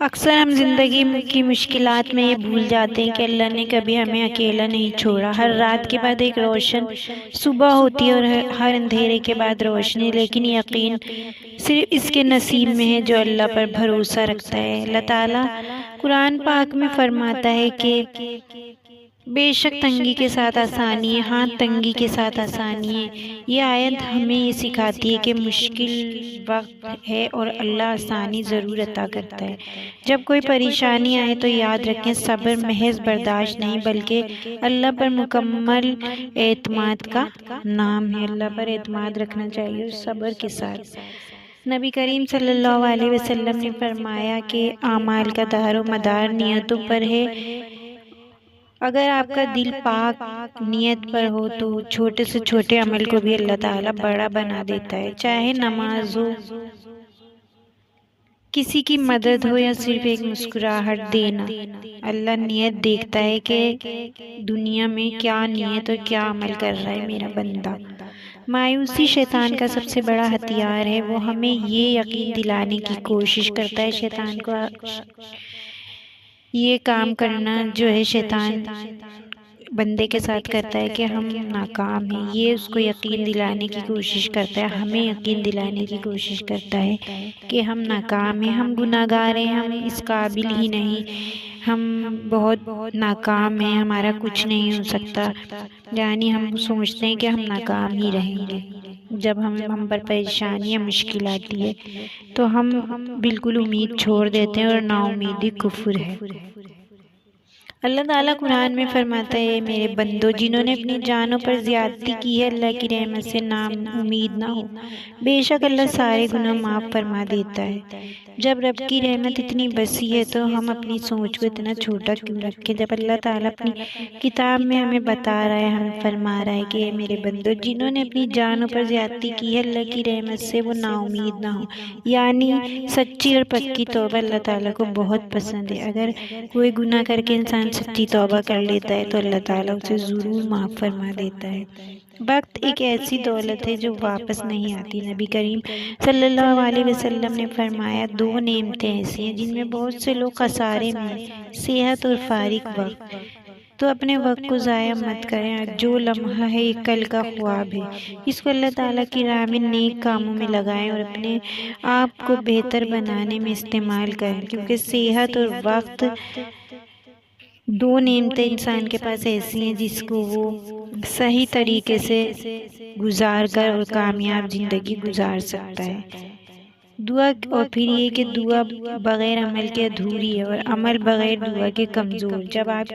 اکثر ہم زندگی کی مشکلات میں یہ بھول جاتے ہیں کہ اللہ نے کبھی ہمیں اکیلا نہیں چھوڑا۔ ہر رات کے بعد ایک روشن صبح ہوتی ہے اور ہر اندھیرے کے بعد روشنی، لیکن یقین صرف اس کے نصیب میں ہے جو اللہ پر بھروسہ رکھتا ہے۔ اللہ تعالیٰ قرآن پاک میں فرماتا ہے کہ بے شک تنگی کے ساتھ آسانی ہے، ہاں تنگی کے ساتھ آسانی ہے۔ یہ آیت ہمیں یہ سکھاتی ہے کہ مشکل وقت ہے اور اللہ آسانی ضرور عطا کرتا ہے۔ جب کوئی پریشانی آئے تو یاد رکھیں صبر محض برداشت نہیں بلکہ اللہ پر مکمل اعتماد کا نام ہے۔ اللہ پر اعتماد رکھنا چاہیے اور صبر کے ساتھ۔ نبی کریم صلی اللہ علیہ وسلم نے فرمایا کہ اعمال کا دار و مدار نیتوں پر ہے۔ اگر آپ کا دل پاک نیت پر ہو تو چھوٹے سے چھوٹے عمل کو بھی اللہ تعالیٰ بڑا بنا دیتا ہے، چاہے نماز ہو، کسی کی مدد ہو یا صرف ایک مسکراہٹ دینا۔ اللہ نیت دیکھتا ہے کہ دنیا میں کیا نیت اور کیا عمل کر رہا ہے میرا بندہ۔ مایوسی شیطان کا سب سے بڑا ہتھیار ہے۔ وہ ہمیں یہ یقین دلانے کی کوشش کرتا ہے، شیطان کو یہ کام کرنا جو ہے شیطان بندے کے ساتھ کرتا ہے کہ ہم ناکام ہیں، یہ اس کو یقین دلانے کی کوشش کرتا ہے، ہمیں یقین دلانے کی کوشش کرتا ہے کہ ہم ناکام ہیں، ہم گناہ گار ہیں، ہم اس قابل ہی نہیں، ہم بہت ناکام ہیں، ہمارا کچھ نہیں ہو سکتا، یعنی ہم سوچتے ہیں کہ ہم ناکام ہی رہیں گے۔ جب ہم پر پریشانی یا مشکل آتی ہے تو ہم بالکل امید چھوڑ دیتے ہیں اور نا امیدی کفر ہے۔ اللہ تعالیٰ قرآن میں فرماتا ہے میرے بندو جنہوں نے اپنی جانوں پر زیادتی کی ہے اللہ کی رحمت سے نا امید نہ ہو، بے شک اللہ سارے گناہ معاف فرما دیتا ہے۔ جب رب کی رحمت اتنی وسیع ہے تو ہم اپنی سوچ کو اتنا چھوٹا کیوں رکھیں؟ جب اللہ تعالیٰ اپنی کتاب میں ہمیں بتا رہا ہے، ہمیں فرما رہا ہے کہ میرے بندو جنہوں نے اپنی جانوں پر زیادتی کی ہے اللہ کی رحمت سے وہ نا امید نہ ہو، یعنی سچی اور پکی توبہ اللہ تعالیٰ کو بہت پسند ہے۔ اگر کوئی گناہ کر کے انسان سچی توبہ کر لیتا ہے تو اللہ تعالیٰ اسے ضرور معاف فرما دیتا ہے۔ وقت ایک ایسی دولت ہے جو واپس نہیں آتی۔ نبی کریم صلی اللہ علیہ وسلم نے فرمایا دو نعمتیں ایسی ہیں جن میں بہت سے لوگ خسارے میں ہیں، صحت اور فارغ وقت۔ تو اپنے وقت کو ضائع مت کریں، جو لمحہ ہے یہ کل کا خواب ہے، اس کو اللہ تعالیٰ کی راہ میں نیک کاموں میں لگائیں اور اپنے آپ کو بہتر بنانے میں استعمال کریں، کیونکہ صحت اور وقت دو نعمتیں انسان کے پاس ایسی ہیں جس کو وہ صحیح طریقے سے گزار کر اور کامیاب زندگی گزار سکتا ہے۔ دعا اور پھر یہ کہ دعا بغیر عمل کے ادھوری ہے اور عمل بغیر دعا کے کمزور۔ جب آپ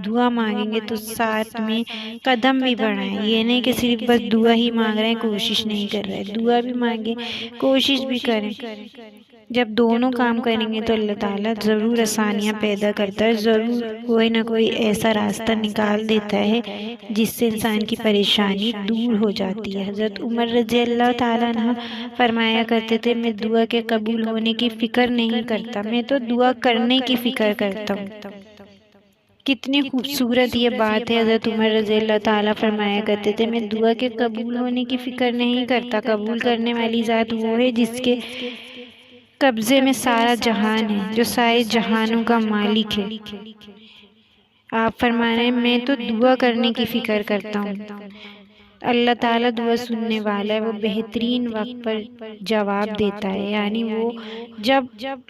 دعا مانگیں گے تو ساتھ میں قدم بھی بڑھائیں، یہ نہیں کہ صرف بس دعا ہی مانگ رہے ہیں کوشش نہیں کر رہے، دعا بھی مانگیں کوشش بھی کریں۔ جب دونوں کام کریں گے تو اللہ تعالیٰ ضرور آسانیاں پیدا کرتا ہے، ضرور کوئی نہ کوئی ایسا راستہ نکال دیتا ہے جس سے انسان کی پریشانی دور ہو جاتی ہے۔ حضرت عمر رضی اللہ تعالیٰ عنہ فرمایا کرتے تھے میں دعا کے قبول ہونے کی فکر نہیں کرتا، میں تو دعا کرنے کی فکر کرتا ہوں۔ کتنی خوبصورت یہ بات ہے۔ حضرت عمر رضی اللہ تعالیٰ فرمایا کرتے تھے میں دعا کے قبول ہونے کی فکر نہیں کرتا، قبول کرنے والی ذات وہ ہے جس کے قبضے میں سارا جہان ہے، جو سارے جہانوں کا مالک ہے۔ آپ فرما رہے ہیں میں تو دعا کرنے کی فکر کرتا ہوں۔ اللہ تعالیٰ دعا سننے والا ہے، وہ بہترین وقت پر جواب دیتا ہے، یعنی وہ جب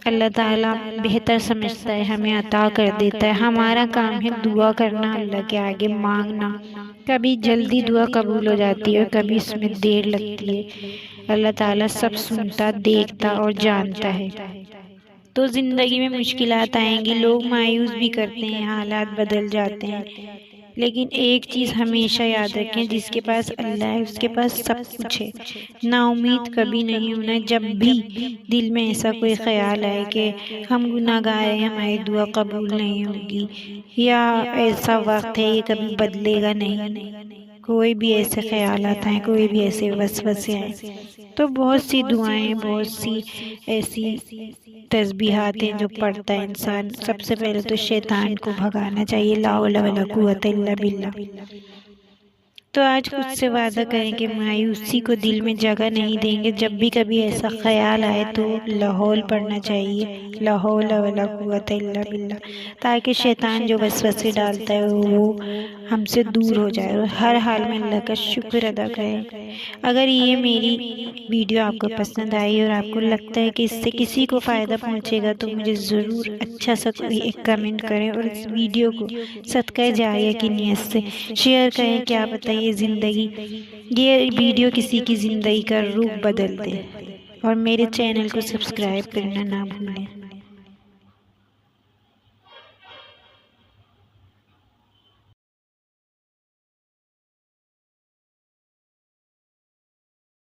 اللہ تعالیٰ بہتر سمجھتا ہے ہمیں عطا کر دیتا ہے۔ ہمارا کام ہے دعا کرنا، اللہ کے آگے مانگنا۔ کبھی جلدی دعا قبول ہو جاتی ہے اور کبھی اس میں دیر لگتی ہے۔ اللہ تعالیٰ سب سنتا، دیکھتا اور جانتا ہے۔ تو زندگی میں مشکلات آئیں گی، لوگ مایوس بھی کرتے ہیں، حالات بدل جاتے ہیں، لیکن ایک چیز ہمیشہ یاد رکھیں جس کے پاس اللہ ہے اس کے پاس سب کچھ ہے۔ نا امید کبھی نہیں ہونا۔ جب بھی دل میں ایسا کوئی خیال آئے کہ ہم گناہ گار ہیں، ہماری دعا قبول نہیں ہوگی، یا ایسا وقت ہے یہ کبھی بدلے گا نہیں، کوئی بھی ایسے خیالات آئیں، کوئی بھی ایسے وسوسے آئیں، تو بہت سی دعائیں، بہت سی ایسی تسبیحات ہیں جو پڑھتا ہے انسان۔ سب سے پہلے تو شیطان کو بھگانا چاہیے، لا حول ولا قوت الا باللہ۔ تو آج خود سے وعدہ کریں کہ مایوسی کو دل میں جگہ نہیں دیں گے۔ جب بھی کبھی ایسا خیال آئے تو لا حول پڑھنا چاہیے، لا حول ولا قوت الا باللہ، تاکہ شیطان جو وسوسے ڈالتا ہے وہ ہم سے دور ہو جائے اور ہر حال میں اللہ کا شکر ادا کریں۔ اگر یہ میری ویڈیو آپ کو پسند آئی اور آپ کو لگتا ہے کہ اس سے کسی کو فائدہ پہنچے گا تو مجھے ضرور اچھا سا کوئی ایک کمنٹ کریں اور اس ویڈیو کو صدقہ جاریہ کی نیت سے شیئر کریں۔ کیا پتہ یہ ویڈیو کسی کی زندگی کا رخ بدل دے، اور میرے چینل کو سبسکرائب کرنا نہ بھولیں۔